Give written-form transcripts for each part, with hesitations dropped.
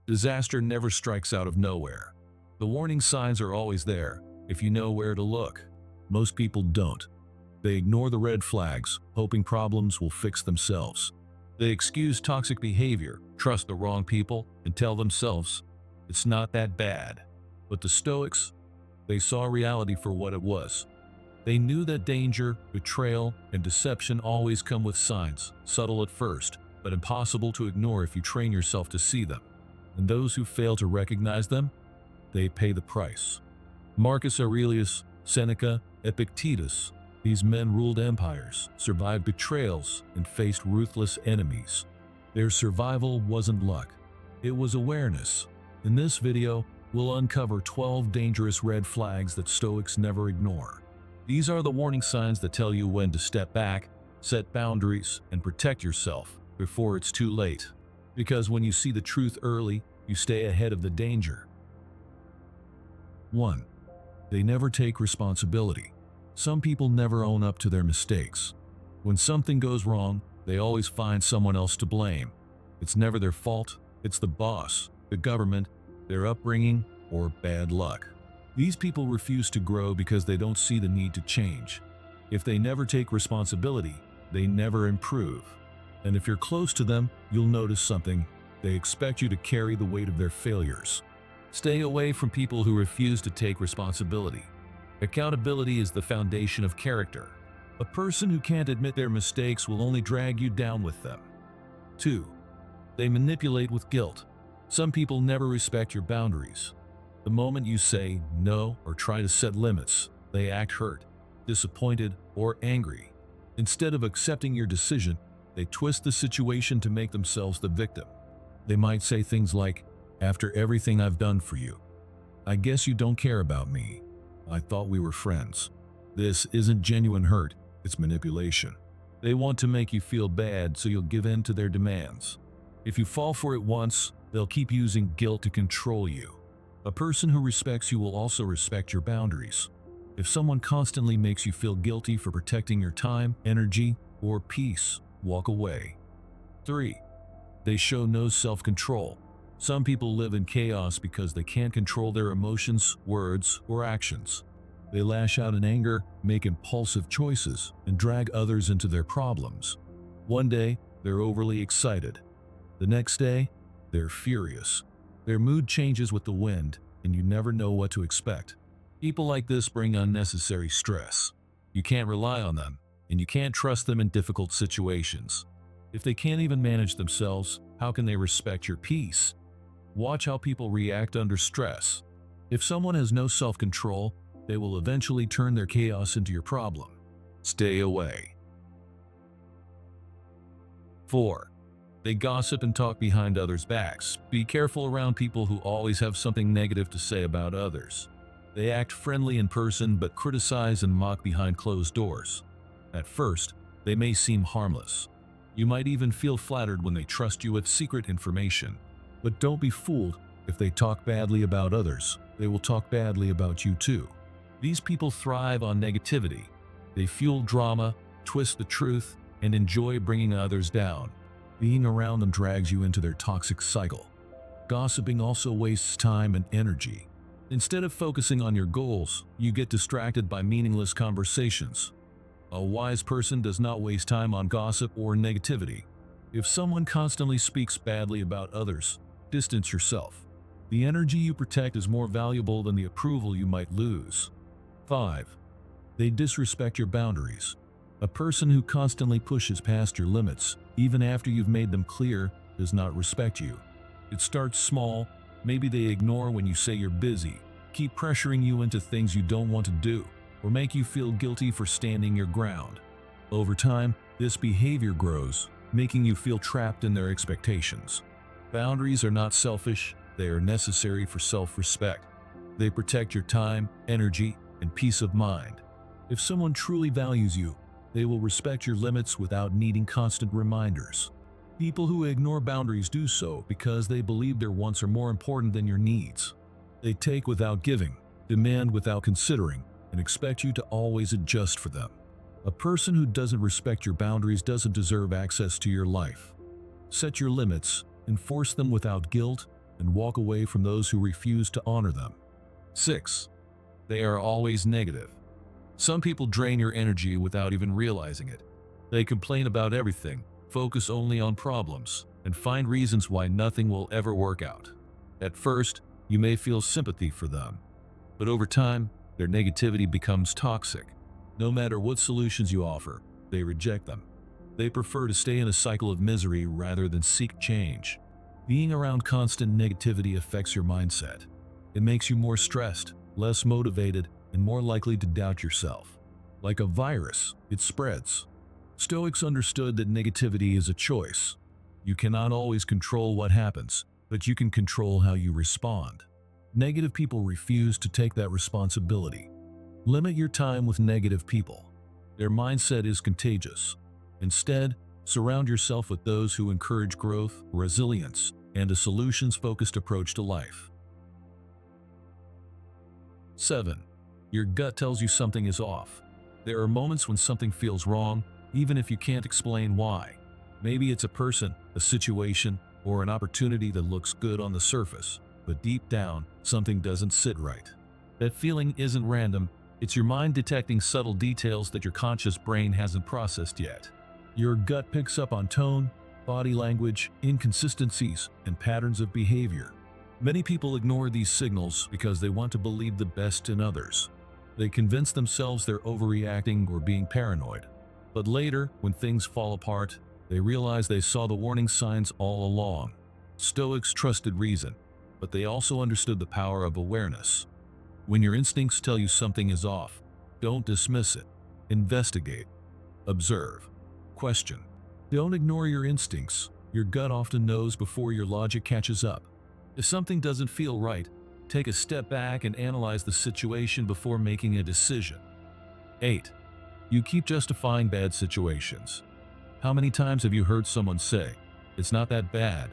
Disaster never strikes out of nowhere. The warning signs are always there, if you know where to look. Most people don't. They ignore the red flags, hoping problems will fix themselves. They excuse toxic behavior, trust the wrong people, and tell themselves, it's not that bad. But the Stoics, they saw reality for what it was. They knew that danger, betrayal, and deception always come with signs, subtle at first, but impossible to ignore if you train yourself to see them. And those who fail to recognize them, they pay the price. Marcus Aurelius, Seneca, Epictetus, these men ruled empires, survived betrayals, and faced ruthless enemies. Their survival wasn't luck. It was awareness. In this video, we'll uncover 12 dangerous red flags that Stoics never ignore. These are the warning signs that tell you when to step back, set boundaries, and protect yourself before it's too late. Because when you see the truth early, you stay ahead of the danger. 1. They never take responsibility. Some people never own up to their mistakes. When something goes wrong, they always find someone else to blame. It's never their fault, it's the boss, the government, their upbringing, or bad luck. These people refuse to grow because they don't see the need to change. If they never take responsibility, they never improve. And if you're close to them, you'll notice something. They expect you to carry the weight of their failures. Stay away from people who refuse to take responsibility. Accountability is the foundation of character. A person who can't admit their mistakes will only drag you down with them. 2. They manipulate with guilt. Some people never respect your boundaries. The moment you say no or try to set limits, they act hurt, disappointed, or angry. Instead of accepting your decision, they twist the situation to make themselves the victim. They might say things like, "After everything I've done for you, I guess you don't care about me. I thought we were friends." This isn't genuine hurt, it's manipulation. They want to make you feel bad so you'll give in to their demands. If you fall for it once, they'll keep using guilt to control you. A person who respects you will also respect your boundaries. If someone constantly makes you feel guilty for protecting your time, energy, or peace, walk away. 3. They show no self-control. Some people live in chaos because they can't control their emotions, words, or actions. They lash out in anger, make impulsive choices, and drag others into their problems. One day, they're overly excited. The next day, they're furious. Their mood changes with the wind, and you never know what to expect. People like this bring unnecessary stress. You can't rely on them, and you can't trust them in difficult situations. If they can't even manage themselves, how can they respect your peace? Watch how people react under stress. If someone has no self-control, they will eventually turn their chaos into your problem. Stay away. 4. They gossip and talk behind others' backs. Be careful around people who always have something negative to say about others. They act friendly in person but criticize and mock behind closed doors. At first, they may seem harmless. You might even feel flattered when they trust you with secret information. But don't be fooled. If they talk badly about others, they will talk badly about you too. These people thrive on negativity. They fuel drama, twist the truth, and enjoy bringing others down. Being around them drags you into their toxic cycle. Gossiping also wastes time and energy. Instead of focusing on your goals, you get distracted by meaningless conversations. A wise person does not waste time on gossip or negativity. If someone constantly speaks badly about others, distance yourself. The energy you protect is more valuable than the approval you might lose. 5. They disrespect your boundaries. A person who constantly pushes past your limits, even after you've made them clear, does not respect you. It starts small. Maybe they ignore when you say you're busy, keep pressuring you into things you don't want to do, or make you feel guilty for standing your ground. Over time, this behavior grows, making you feel trapped in their expectations. Boundaries are not selfish, they are necessary for self-respect. They protect your time, energy, and peace of mind. If someone truly values you, they will respect your limits without needing constant reminders. People who ignore boundaries do so because they believe their wants are more important than your needs. They take without giving, demand without considering, and expect you to always adjust for them. A person who doesn't respect your boundaries doesn't deserve access to your life. Set your limits, enforce them without guilt, and walk away from those who refuse to honor them. 6. They are always negative. Some people drain your energy without even realizing it. They complain about everything, focus only on problems, and find reasons why nothing will ever work out. At first, you may feel sympathy for them, but over time, their negativity becomes toxic. No matter what solutions you offer, they reject them. They prefer to stay in a cycle of misery rather than seek change. Being around constant negativity affects your mindset. It makes you more stressed, less motivated, and more likely to doubt yourself. Like a virus, it spreads. Stoics understood that negativity is a choice. You cannot always control what happens, but you can control how you respond. Negative people refuse to take that responsibility. Limit your time with negative people. Their mindset is contagious. Instead, surround yourself with those who encourage growth, resilience, and a solutions-focused approach to life. 7. Your gut tells you something is off. There are moments when something feels wrong, even if you can't explain why. Maybe it's a person, a situation, or an opportunity that looks good on the surface, but deep down, something doesn't sit right. That feeling isn't random, it's your mind detecting subtle details that your conscious brain hasn't processed yet. Your gut picks up on tone, body language, inconsistencies, and patterns of behavior. Many people ignore these signals because they want to believe the best in others. They convince themselves they're overreacting or being paranoid. But later, when things fall apart, they realize they saw the warning signs all along. Stoics trusted reason, but they also understood the power of awareness. When your instincts tell you something is off, don't dismiss it. Investigate. Observe. Question. Don't ignore your instincts. Your gut often knows before your logic catches up. If something doesn't feel right, take a step back and analyze the situation before making a decision. 8. You keep justifying bad situations. How many times have you heard someone say, "It's not that bad,"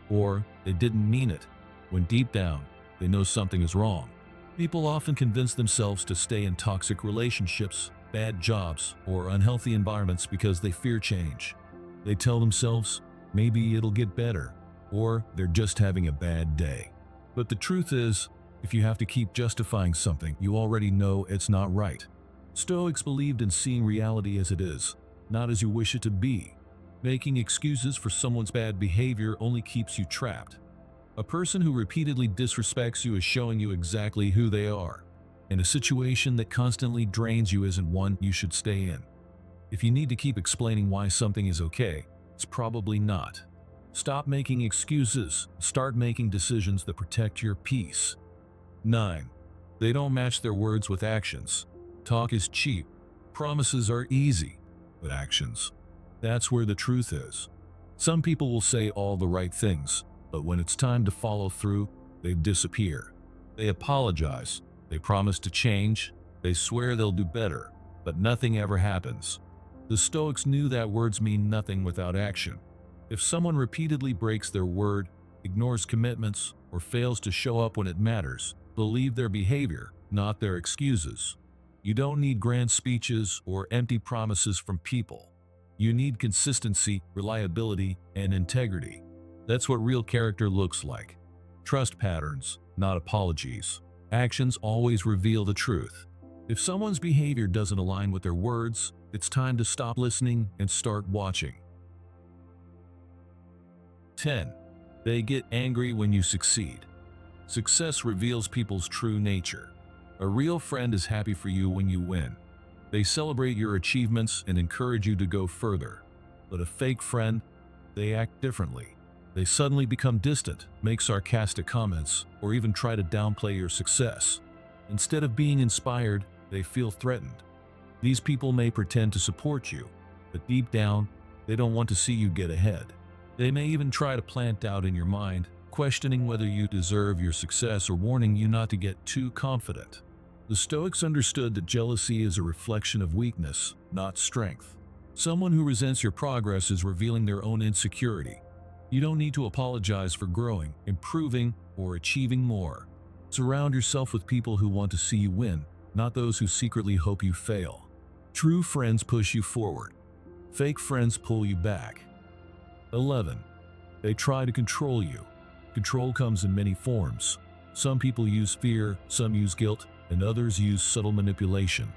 or "They didn't mean it," when deep down, they know something is wrong? People often convince themselves to stay in toxic relationships, bad jobs, or unhealthy environments because they fear change. They tell themselves, maybe it'll get better, or they're just having a bad day. But the truth is, if you have to keep justifying something, you already know it's not right. Stoics believed in seeing reality as it is, not as you wish it to be. Making excuses for someone's bad behavior only keeps you trapped. A person who repeatedly disrespects you is showing you exactly who they are. And a situation that constantly drains you isn't one you should stay in. If you need to keep explaining why something is okay, it's probably not. Stop making excuses. Start making decisions that protect your peace. 9. They don't match their words with actions. Talk is cheap. Promises are easy. But actions, that's where the truth is. Some people will say all the right things, but when it's time to follow through, they disappear. They apologize. They promise to change. They swear they'll do better, but nothing ever happens. The Stoics knew that words mean nothing without action. If someone repeatedly breaks their word, ignores commitments, or fails to show up when it matters, believe their behavior, not their excuses. You don't need grand speeches or empty promises from people. You need consistency, reliability, and integrity. That's what real character looks like. Trust patterns, not apologies. Actions always reveal the truth. If someone's behavior doesn't align with their words, it's time to stop listening and start watching. 10. They get angry when you succeed. Success reveals people's true nature. A real friend is happy for you when you win. They celebrate your achievements and encourage you to go further. But a fake friend, they act differently. They suddenly become distant, make sarcastic comments, or even try to downplay your success. Instead of being inspired, they feel threatened. These people may pretend to support you, but deep down, they don't want to see you get ahead. They may even try to plant doubt in your mind, questioning whether you deserve your success or warning you not to get too confident. The Stoics understood that jealousy is a reflection of weakness, not strength. Someone who resents your progress is revealing their own insecurity. You don't need to apologize for growing, improving, or achieving more. Surround yourself with people who want to see you win, not those who secretly hope you fail. True friends push you forward. Fake friends pull you back. 11. They try to control you. Control comes in many forms. Some people use fear, some use guilt, and others use subtle manipulation.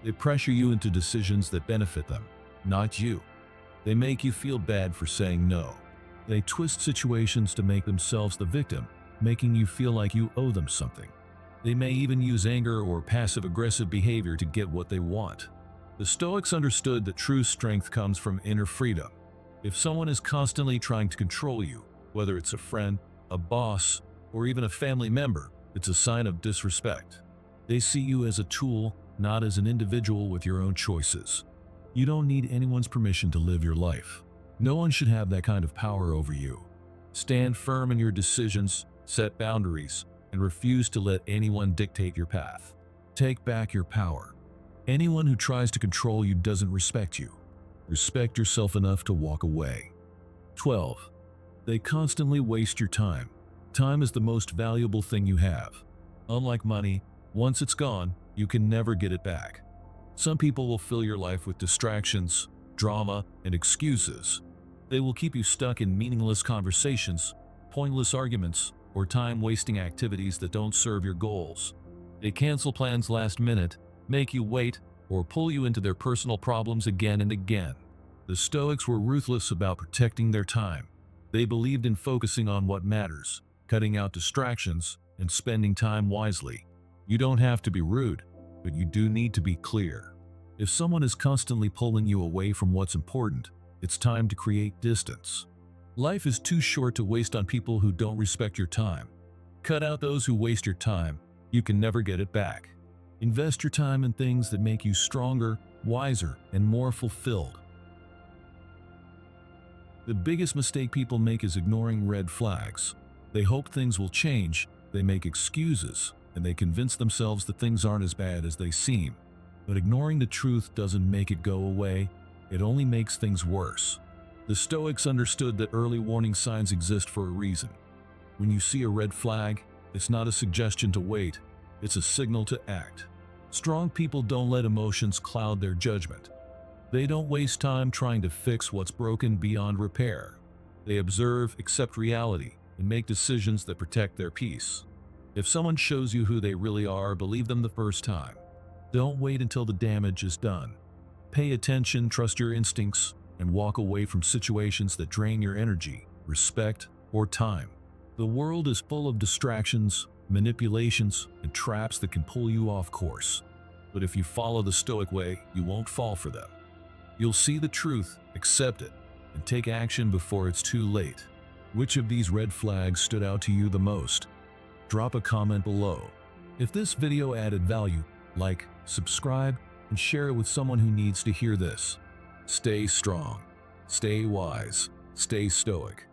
They pressure you into decisions that benefit them, not you. They make you feel bad for saying no. They twist situations to make themselves the victim, making you feel like you owe them something. They may even use anger or passive-aggressive behavior to get what they want. The Stoics understood that true strength comes from inner freedom. If someone is constantly trying to control you, whether it's a friend, a boss, or even a family member, it's a sign of disrespect. They see you as a tool, not as an individual with your own choices. You don't need anyone's permission to live your life. No one should have that kind of power over you. Stand firm in your decisions, set boundaries, and refuse to let anyone dictate your path. Take back your power. Anyone who tries to control you doesn't respect you. Respect yourself enough to walk away. 12. They constantly waste your time. Time is the most valuable thing you have. Unlike money, once it's gone, you can never get it back. Some people will fill your life with distractions, drama, and excuses. They will keep you stuck in meaningless conversations, pointless arguments, or time-wasting activities that don't serve your goals. They cancel plans last minute, make you wait, or pull you into their personal problems again and again. The Stoics were ruthless about protecting their time. They believed in focusing on what matters, cutting out distractions, and spending time wisely. You don't have to be rude, but you do need to be clear. If someone is constantly pulling you away from what's important, it's time to create distance. Life is too short to waste on people who don't respect your time. Cut out those who waste your time. You can never get it back. Invest your time in things that make you stronger, wiser, and more fulfilled. The biggest mistake people make is ignoring red flags. They hope things will change, they make excuses, and they convince themselves that things aren't as bad as they seem. But ignoring the truth doesn't make it go away, it only makes things worse. The Stoics understood that early warning signs exist for a reason. When you see a red flag, it's not a suggestion to wait, it's a signal to act. Strong people don't let emotions cloud their judgment. They don't waste time trying to fix what's broken beyond repair. They observe, accept reality, and make decisions that protect their peace. If someone shows you who they really are, believe them the first time. Don't wait until the damage is done. Pay attention, trust your instincts, and walk away from situations that drain your energy, respect, or time. The world is full of distractions, manipulations, and traps that can pull you off course. But if you follow the Stoic way, you won't fall for them. You'll see the truth, accept it, and take action before it's too late. Which of these red flags stood out to you the most? Drop a comment below. If this video added value, like, subscribe, and share it with someone who needs to hear this. Stay strong, stay wise, stay stoic.